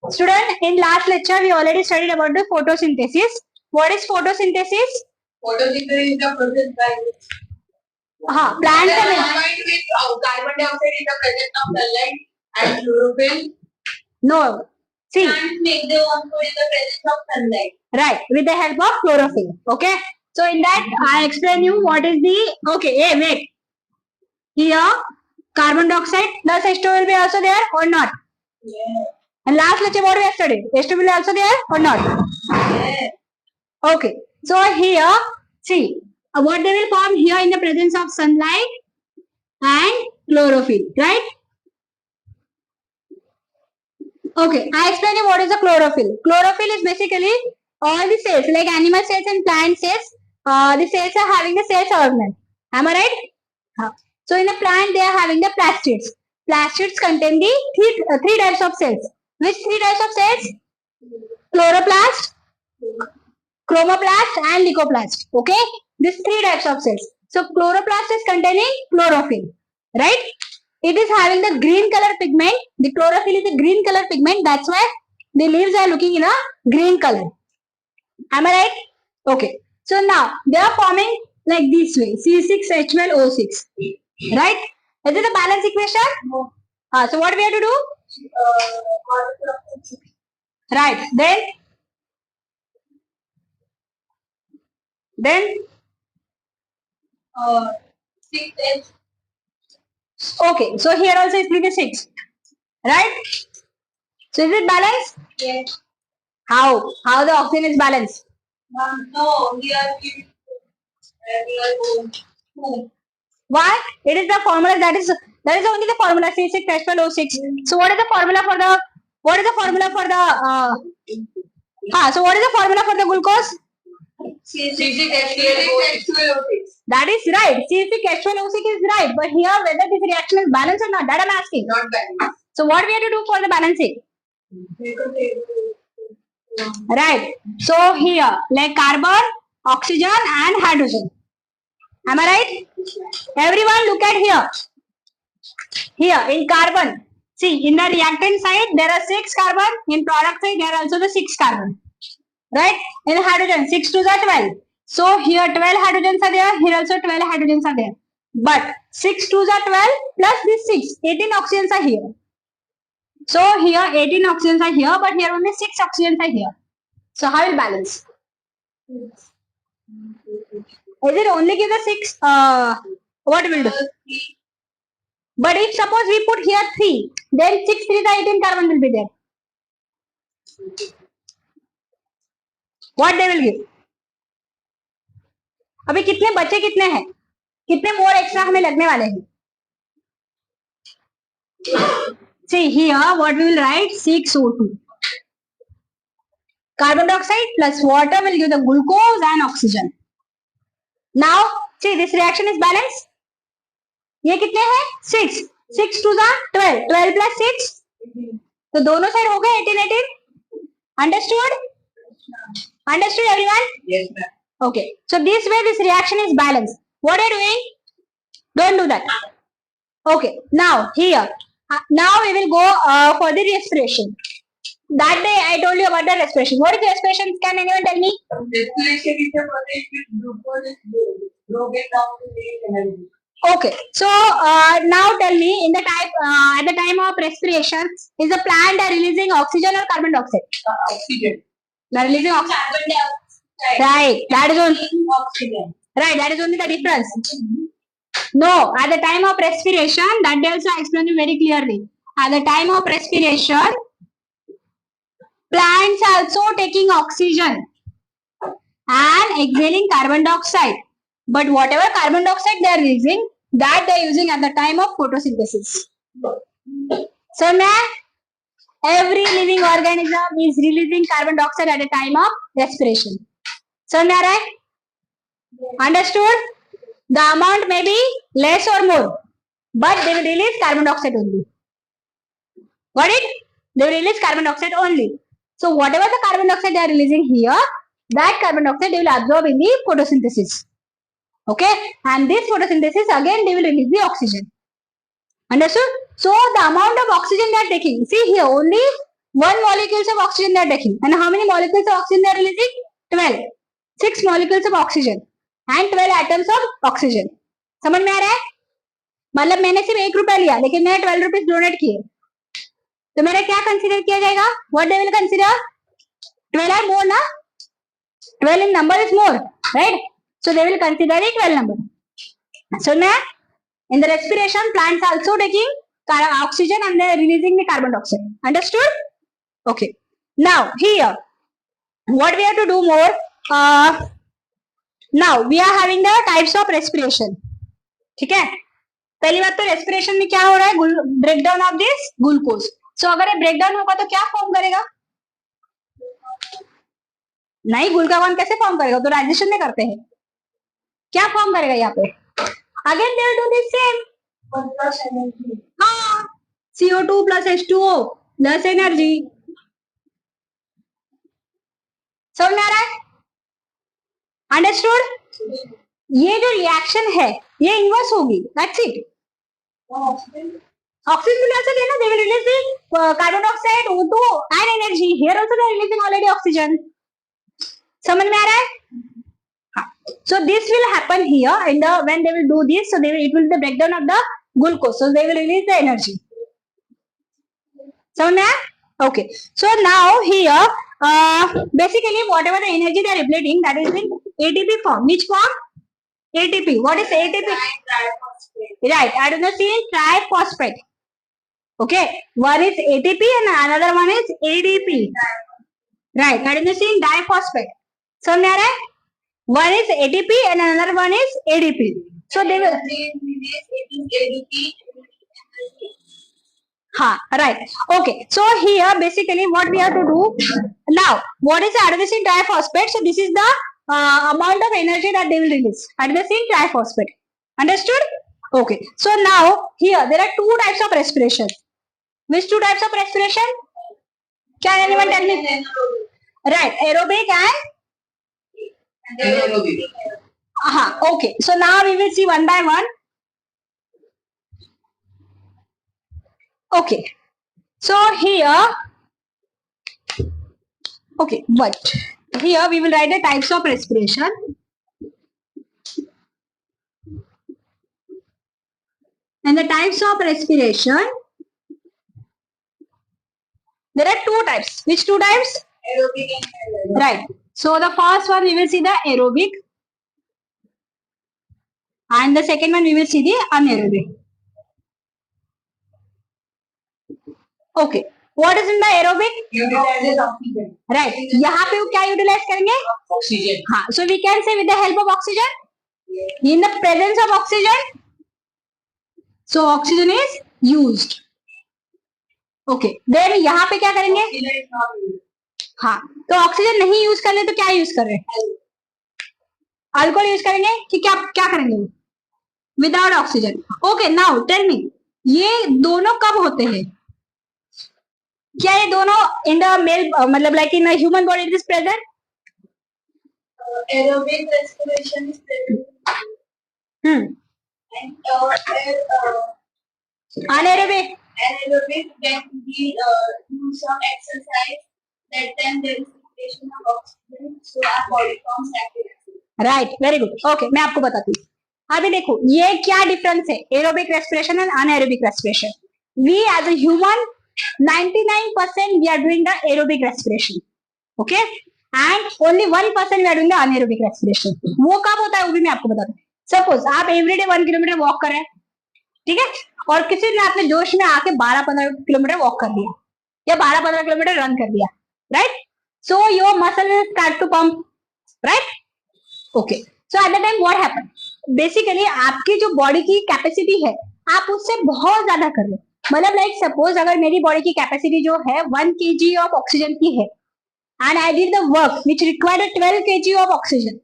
Student, in last lecture we already studied about the photosynthesis. What is photosynthesis? Photosynthesis is the process by which plants are combined with carbon dioxide in the presence of sunlight and chlorophyll. No. See. Plants make their own food in the presence of sunlight. Right, with the help of chlorophyll. Okay. So in that I explain you what is the. Okay. Hey, wait. Here, carbon dioxide plus H2 will be also there or not? Yeah. And last lecture what we have studied? H2 will be also there or not? Yeah. Okay. So here, see, what they will form here in the presence of sunlight and chlorophyll, right? Okay, I explain you what is the chlorophyll. Chlorophyll is basically all the cells, like animal cells and plant cells. The cells are having the cells organelle. Am I right? So in the plant, they are having the plastids. Plastids contain the three types of cells. Which three types of cells? Chloroplast, chromoplast and leucoplast. Okay, these three types of cells. So chloroplast is containing chlorophyll, right? It is having the green color pigment. The chlorophyll is a green color pigment. That's why the leaves are looking in a green color. Am I right? Okay. So now they are forming like this way: C6H12O6. Right? Is it a balance equation? No. So what we have to do? Right. Then 6H. Okay. So here also it will be 6. Right? So is it balanced? Yes. How? How the oxygen is balanced? No, we are 2. Why? It is the formula that is only the formula C6H12O6. So what is the formula for the so what is the formula for the glucose? C6H12O6. That is right. C6H12O6 is right. But here whether this reaction is balanced or not, that I'm asking. Not balanced. So what we have to do for the balancing? Right. So here like carbon, oxygen and hydrogen. Am I right? Everyone look at here. Here in carbon. See, in the reactant side there are 6 carbon. In product side there are also the 6 carbon. Right? In hydrogen 6 2s are 12. So here 12 hydrogens are there. Here also 12 hydrogens are there. But 6 2s are 12 plus this 6. 18 oxygens are here. So here 18 oxygens are here, but here only 6 oxygens are here. So how will balance? Is it only give the 6? What will do? But if suppose we put here 3, then 6 3 the 18 carbon will be there. What they will give? अभी कितने बचे कितने हैं? कितने more extra हमें लगने वाले हैं? See here what we will write 6O2. Carbon dioxide plus water will give the glucose and oxygen. Now see this reaction is balanced. ये कितने हैं? 6. 6 2 are 12. 12 plus 6. तो दोनों साइड हो गए 18 18. Understood? Understood everyone? Yes, ma'am. Okay. So this way this reaction is balanced. What are you doing? Don't do that. Okay. Now here. Now we will go for the respiration. That day I told you about the respiration. What is respiration? Can anyone tell me? Respiration is the process which glucose is broken down to make energy. Okay. So now tell me in the type at the time of respiration, is the plant releasing oxygen or carbon dioxide? Oxygen. They are releasing oxygen. Carbon dioxide. Right. That is only Oxygen. right. That is only the difference. No, at the time of respiration, that they also explain you very clearly. At the time of respiration, plants are also taking oxygen and exhaling carbon dioxide. But whatever carbon dioxide they are releasing, that they are using at the time of photosynthesis. So now, every living organism is releasing carbon dioxide at the time of respiration. So now, right? Understood? The amount may be less or more, but they will release carbon dioxide only. Got it? They will release carbon dioxide only. So whatever the carbon dioxide they are releasing here, that carbon dioxide they will absorb in the photosynthesis. Okay? And this photosynthesis again they will release the oxygen. Understood? So the amount of oxygen they are taking, see here only 1 molecules of oxygen they are taking and how many molecules of oxygen they are releasing? 12. 6 molecules of oxygen and 12 atoms of oxygen. समझ में आ रहा है? मतलब मैंने सिर्फ 1 रुपया लिया लेकिन मैंने 12 रुपीज डोनेट किए तो मेरा क्या कंसिडर किया जाएगा? What they will consider? 12 are more ना? 12 in number is more, right? So they will consider it 12 number. So now in the respiration plants also taking oxygen and they are releasing the carbon dioxide. Understood? Okay. Now here what we have to do more? Now we are having the types of respiration. ठीक है? पहली बात तो respiration में क्या हो रहा है? Break down of this glucose. So अगर ये ब्रेक डाउन होगा तो क्या फॉर्म करेगा? नहीं, ग्लूकागॉन कैसे फॉर्म करेगा? तो डाइजेशन में करते हैं. क्या फॉर्म करेगा यहाँ पे? Again they will do this same. Plus energy. हाँ, CO2 plus H2O plus energy. समझ में आ रहा है? अंडरस्टूड? ये जो रिएक्शन है ये इनवर्स होगी. That's it. Oxygen will also then they will release the carbon dioxide, O2 and energy. Here also they are releasing already oxygen. समझ में आ रहा है? हाँ. So this will happen here in the when they will do this. So they will, it will be the breakdown of the glucose. So they will release the energy. समझ में आया? Okay. So now here basically whatever the energy they are liberating that is in ATP form. Which form? ATP. What is ATP? Right. Adenosine triphosphate. Okay. One is ATP and another one is ADP. Right. Adenosine diphosphate. So there one is ATP and another one is ADP. So they will. हाँ, right. Okay. So here basically what we have to do now. What is adenosine triphosphate? So this is the amount of energy that they will release. Adenosine triphosphate. Understood? Okay. So now here there are two types of respiration. Which two types of respiration? Can anyone tell me? Right. Aerobic and anaerobic. Okay. So now we will see one by one. Okay. So here, okay, but here we will write the types of respiration. And the types of respiration, there are two types. Which two types? Aerobic and anaerobic. Right. So the first one we will see the aerobic. And the second one we will see the anaerobic. Okay. What is in the aerobic? Utilizes oxygen. Right. यहाँ पे वो क्या utilize करेंगे? Oxygen. हाँ. So we can say with the help of oxygen. In the presence of oxygen. So oxygen is used. Okay. Then यहाँ पे क्या करेंगे? Oxygen is not used. हाँ. तो ऑक्सीजन नहीं यूज कर रहे तो क्या यूज कर रहे हैं? अल्कोहल यूज करेंगे कि क्या करेंगे? Without oxygen. Okay. Now tell me, ये दोनों कब होते हैं? क्या ये दोनों इन द मेल मतलब like in human body it is present? Aerobic respiration is present. And anaerobic. anaerobic when we do some exercise, that time there is circulation of oxygen, so our body forms active acid. Right. Very good. Okay. मैं आपको बताती हूँ. अभी देखो ये क्या difference है aerobic respiration and anaerobic respiration. We as a human 99% we are doing the aerobic respiration. Okay. And only 1% we are doing the anaerobic respiration. वो कब होता है वो भी मैं आपको बताता हूँ. सपोज आप एवरीडे 1 किलोमीटर वॉक कर रहे हैं, ठीक है, और किसी ने आपने जोश में आके 12-15 किलोमीटर वॉक कर दिया या 12-15 किलोमीटर रन कर दिया. Right. So your muscle will start to pump. Right. Okay. So at the time what happen, basically आपकी जो बॉडी की कैपेसिटी है आप उससे बहुत ज्यादा कर रहे हो. मतलब लाइक सपोज अगर मेरी बॉडी की कैपेसिटी जो है 1 kg ऑफ ऑक्सीजन की है and I did the work which required 12 kg of oxygen.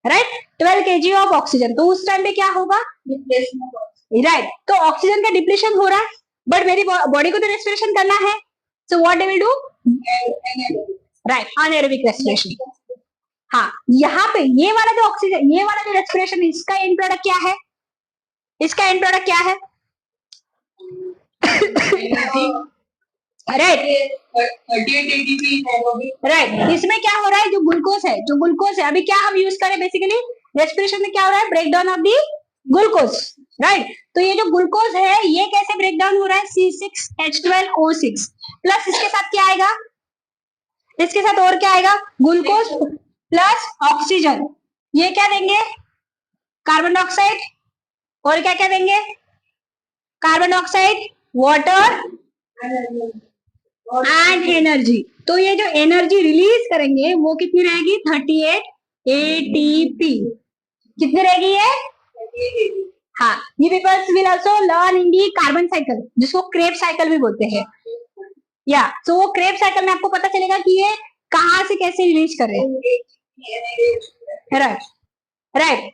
Right. 12 kg of oxygen. तो उस टाइम पे क्या होगा? Depletion of oxygen. राइट. तो ऑक्सीजन का डिप्लीशन हो रहा है बट मेरी बॉडी को तो रेस्पिरेशन करना है. So what they will do? Anaerobic. Right. Anaerobic respiration. हाँ. यहाँ पे ये वाला जो ऑक्सीजन, ये वाला जो रेस्पिरेशन, इसका एंड प्रोडक्ट क्या है? इसका एंड प्रोडक्ट क्या है? Right 38 ATP anaerobic. राइट। इसमें क्या हो रहा है, जो ग्लूकोज है अभी क्या हम यूज करें बेसिकली रेस्पिरेशन में, क्या हो रहा है, break down of the glucose, right. तो ये जो ग्लूकोज है ये कैसे ब्रेक डाउन हो रहा है, C6H12O6 प्लस इसके साथ क्या आएगा, इसके साथ और क्या आएगा, ग्लूकोज प्लस ऑक्सीजन, ये क्या देंगे, कार्बन डाइऑक्साइड, और क्या क्या देंगे, carbon dioxide, water and energy. तो ये जो एनर्जी रिलीज करेंगे वो कितनी रहेगी, 38 ATP। कितनी रहेगी ये, हाँ। ये peoples will also learn in the carbon cycle, जिसको क्रेब्स साइकिल भी बोलते हैं, या तो वो क्रेब्स साइकिल में आपको पता चलेगा कि ये कहाँ से कैसे रिलीज कर रहे हैं, right right.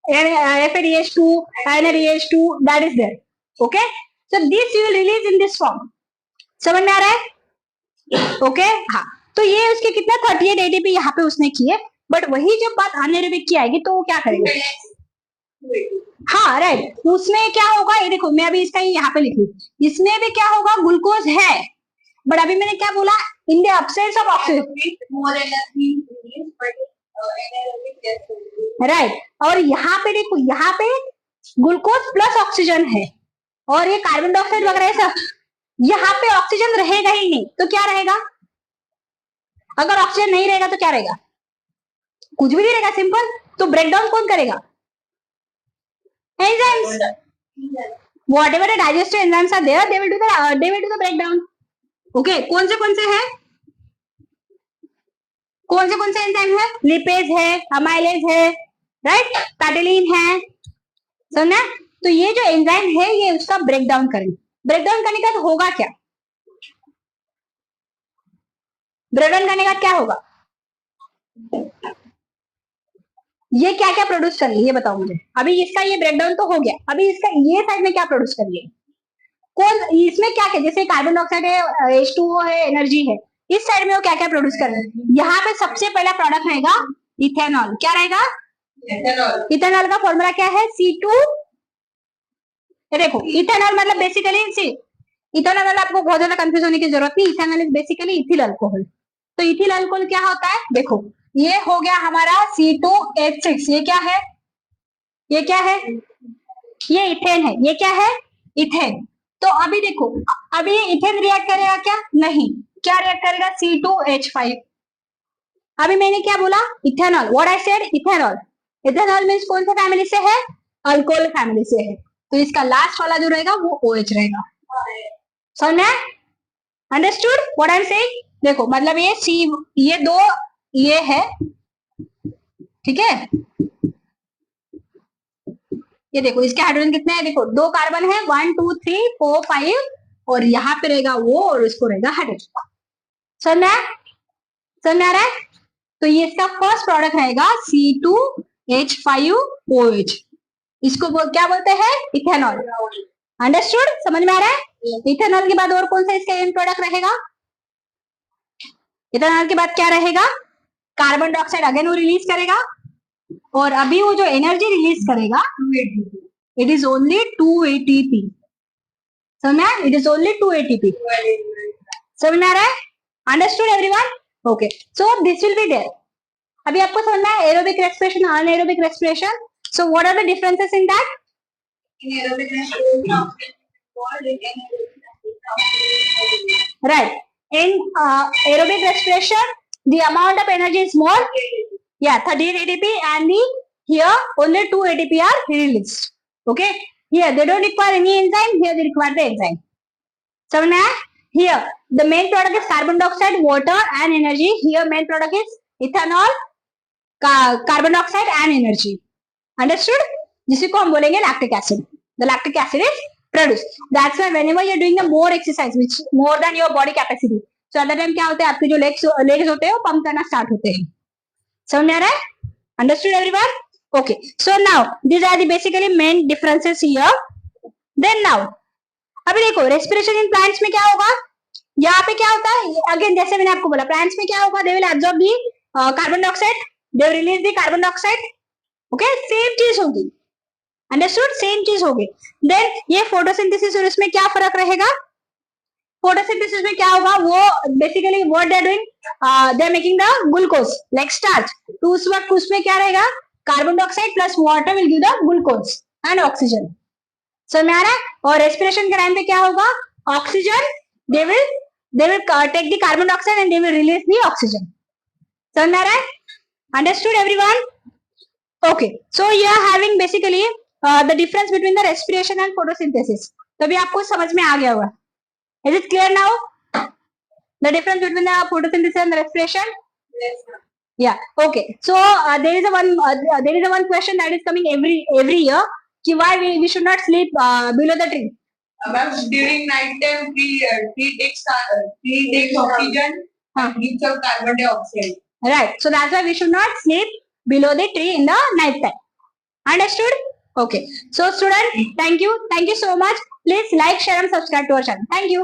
FADH2 NADH2 that is there, okay, so this you will release in this form, समझ में आ रहा है, ओके हाँ। तो ये उसके कितना 38 ATP यहाँ पे उसने किए, बट वही जब बात अनएरोबिक की आएगी तो वो क्या करेंगे, हाँ राइट। उसमें क्या होगा, ये देखो मैं अभी इसका यहाँ पे लिखी, इसमें भी क्या होगा, ग्लूकोज है, बट अभी मैंने क्या बोला, in the absence of oxygen, right. और यहाँ पे देखो, यहाँ पे ग्लूकोज प्लस ऑक्सीजन है और ये कार्बन डाइऑक्साइड वगैरह सब, यहाँ पे ऑक्सीजन रहेगा ही नहीं, तो क्या रहेगा, अगर ऑक्सीजन नहीं रहेगा तो क्या रहेगा, कुछ भी नहीं रहेगा, सिंपल। तो ब्रेकडाउन कौन करेगा, enzymes, whatever the digestive enzymes are there, they will do the breakdown, okay। कौन से हैं, कौन से एंजाइम है, लिपेज है, अमाइलेज है, राइट, पैटेलिन है, समझना। तो ये जो एंजाइम है ये उसका ब्रेकडाउन करेंगे, ब्रेकडाउन करने का होगा क्या, ब्रेकडाउन करने का क्या होगा, ये क्या क्या प्रोड्यूस करेंगे ये बताओ मुझे। अभी इसका ये ब्रेकडाउन तो हो गया, अभी इसका ये साइड में क्या प्रोड्यूस करेंगे, कौन, इसमें क्या क्या, जैसे कार्बन डाइऑक्साइड है, H2O है, एनर्जी है, इस साइड में वो क्या क्या प्रोड्यूस करेंगे, यहाँ पे सबसे पहला प्रोडक्ट रहेगा इथेनॉल, क्या रहेगा, इथेनॉल का फॉर्मूला क्या है, C2, देखो इथेनॉल मतलब बेसिकली इथेनॉल मतलब आपको बहुत ज्यादा कंफ्यूज होने की जरूरत नहीं, ethanol is basically ethyl alcohol. तो इथिल अल्कोहल क्या होता है, देखो ये हो गया हमारा C2H6, ये क्या है, ये क्या है, ये इथेन है, ये क्या है, इथेन। तो अभी देखो, अभी ये इथेन रिएक्ट करेगा क्या, नहीं, क्या रिएक्ट करेगा, C2H5। अभी मैंने क्या बोला, ethanol, what I said, ethanol, ethanol means कौन सा फैमिली से है, अल्कोहल फैमिली से है, तो इसका लास्ट वाला जो रहेगा वो OH रहेगा, समझ, understood what I am saying. देखो मतलब ये C, ये दो, ये है, ठीक है, ये देखो इसके हाइड्रोजन कितने हैं, देखो 2 कार्बन है, 1 2 3 4 5, और यहाँ पे रहेगा वो और इसको रहेगा हाइड्रोजन, समझ में आ रहा है। तो ये इसका फर्स्ट प्रोडक्ट रहेगा C2H5OH, इसको क्या बोलते हैं, इथेनॉल, अंडरस्टूड, समझ में आ रहा है। इथेनॉल के बाद और कौन सा इसका एंड प्रोडक्ट रहेगा, इथेनॉल के बाद क्या रहेगा, कार्बन डाइऑक्साइड अगेन वो रिलीज करेगा, और अभी वो जो एनर्जी रिलीज करेगा इट इज ओनली 2 ATP, समझ, इट इज ओनली 2 ATP, समझ में आ रहा है, understood everyone, okay. So this will be there. अभी आपको समझना है aerobic respiration, anaerobic respiration, so what are the differences in that, right, in aerobic respiration the amount of energy is more, yeah, 38 ATP, and the here only 2 ATP are released, okay, here they don't require any enzyme, here they require the enzyme, so now here the main product is carbon dioxide, water and energy, here main product is ethanol, carbon dioxide and energy, understood, जिसको हम बोलेंगे lactic acid, the lactic acid is produced, that's why whenever you're doing a more exercise which more than your body capacity, so at that time क्या होता है, आपके जो legs होते हैं वो pump करना start होते हैं, समझ में आ रहा है, understood everyone, okay। So now these are the basically main differences here, then now अभी देखो respiration in plants में क्या होगा, यहाँ पे क्या होता है, अगेन जैसे मैंने आपको बोला plants में क्या होगा, they will absorb the carbon dioxide, they will release the carbon dioxide, okay, same चीज होगी, अंडरस्टूड, सेम चीज होगी। देन ये फोटोसिंथेसिस और इसमें क्या फर्क रहेगा, फोटोसिंथेसिस में क्या होगा, वो basically what they are doing, they are making the glucose like starch. तो उस वक्त उसमें क्या रहेगा, carbon dioxide plus water will give the glucose and oxygen. समझ में आ रहा है. और रेस्पिरेशन के टाइम पे क्या होगा, oxygen they will take the carbon dioxide and they will release the oxygen. समझ में आ रहा है. Understood everyone? Okay, so you are having basically the difference between the respiration and photosynthesis. तभी आपको समझ में आ गया होगा. Is it clear now? The difference between the photosynthesis and the respiration? Yes, ma'am. Yeah. Okay. So there is a one question that is coming every year. कि why we should not sleep below the tree? Ma'am, during night time, tree takes oxygen and gives out carbon dioxide. Right. So that's why we should not sleep below the tree in the night time. Understood? Okay. So student, thank you so much. Please like, share and subscribe to our channel. Thank you.